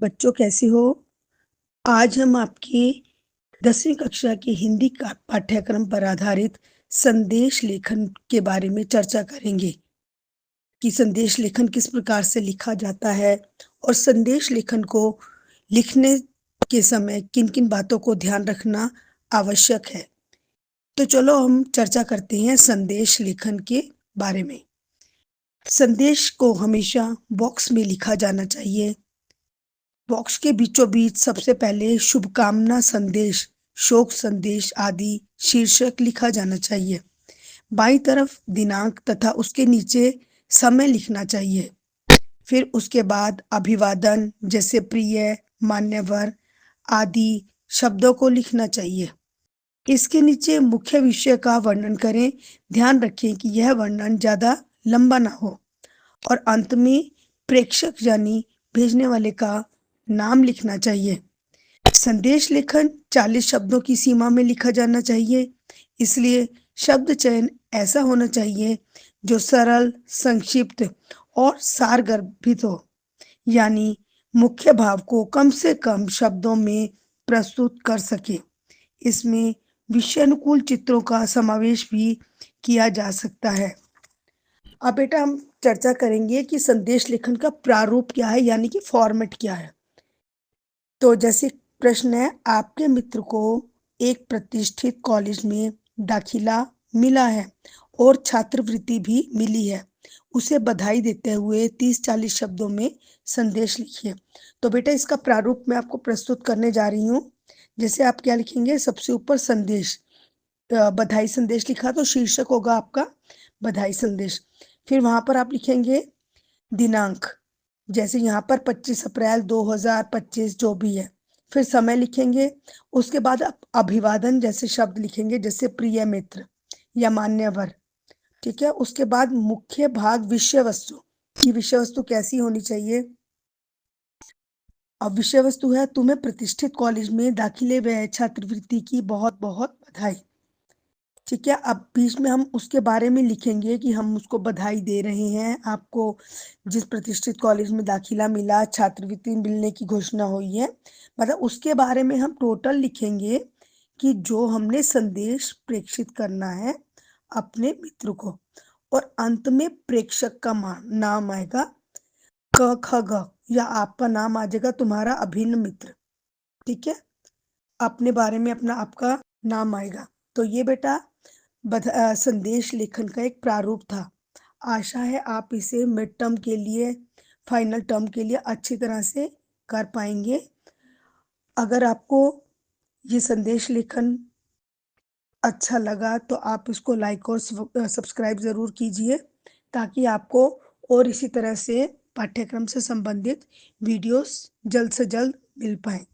बच्चों कैसे हो? आज हम आपकी 10वीं कक्षा की हिंदी का पाठ्यक्रम पर आधारित संदेश लेखन के बारे में चर्चा करेंगे कि संदेश लेखन किस प्रकार से लिखा जाता है और संदेश लेखन को लिखने के समय किन-किन बातों को ध्यान रखना आवश्यक है। तो चलो हम चर्चा करते हैं संदेश लेखन के बारे में। संदेश को हमेशा बॉक्स में लिखा जाना चाहिए। बॉक्स के बीचों बीच सबसे पहले शुभकामना संदेश, शोक संदेश आदि शीर्षक लिखा जाना चाहिए। बाईं तरफ दिनांक तथा उसके नीचे समय लिखना चाहिए। फिर उसके बाद अभिवादन जैसे प्रिय, मान्यवर आदि शब्दों को लिखना चाहिए। इसके नीचे मुख्य विषय का वर्णन करें। ध्यान रखें कि यह वर्णन ज़्यादा लंबा ना हो और अंत में प्रेषक यानी भेजने वाले का नाम लिखना चाहिए। संदेश लेखन 40 शब्दों की सीमा में लिखा जाना चाहिए, इसलिए शब्द चयन ऐसा होना चाहिए जो सरल, संक्षिप्त और सारगर्भित हो, यानी मुख्य भाव को कम से कम शब्दों में प्रस्तुत कर सके। इसमें विषयानुकूल चित्रों का समावेश भी किया जा सकता है। अब बेटा हम चर्चा करेंगे कि संदेश लेखन का प्रारूप क्या है, यानी कि फॉर्मेट क्या है। तो जैसे प्रश्न है, आपके मित्र को एक प्रतिष्ठित कॉलेज में दाखिला मिला है और छात्रवृत्ति भी मिली है। उसे बधाई देते हुए 30-40 शब्दों में संदेश लिखिए। तो बेटा इसका प्रारूप मैं आपको प्रस्तुत करने जा रही हूँ। जैसे आप क्या लिखेंगे, सबसे ऊपर संदेश, बधाई संदेश लिखा तो शीर्षक होगा आपका बधाई संदेश। फिर वहाँ पर आप लिखेंगे दिनांक, जैसे यहाँ पर 25 अप्रैल 2025 जो भी है। फिर समय लिखेंगे, उसके बाद आप अभिवादन जैसे शब्द लिखेंगे, जैसे प्रिय मित्र या मान्यवर, ठीक है। उसके बाद मुख्य भाग विषय वस्तु, की विषय वस्तु कैसी होनी चाहिए। अब विषय वस्तु है, तुम्हें प्रतिष्ठित कॉलेज में दाखिले व छात्रवृत्ति की बहुत बहुत बधाई, ठीक है। अब बीच में हम उसके बारे में लिखेंगे कि हम उसको बधाई दे रहे हैं, आपको जिस प्रतिष्ठित कॉलेज में दाखिला मिला, छात्रवृत्ति मिलने की घोषणा हुई है, मतलब उसके बारे में हम टोटल लिखेंगे कि जो हमने संदेश प्रेषित करना है अपने मित्र को। और अंत में प्रेषक का नाम आएगा, क ख ग, या आपका नाम आ जाएगा, तुम्हारा अभिन्न मित्र, ठीक है। अपने बारे में अपना आपका नाम आएगा। तो ये बेटा संदेश लेखन का एक प्रारूप था। आशा है आप इसे मिड टर्म के लिए, फाइनल टर्म के लिए अच्छी तरह से कर पाएंगे। अगर आपको ये संदेश लेखन अच्छा लगा तो आप इसको लाइक और सब्सक्राइब ज़रूर कीजिए, ताकि आपको और इसी तरह से पाठ्यक्रम से संबंधित वीडियोस जल्द से जल्द मिल पाएँ।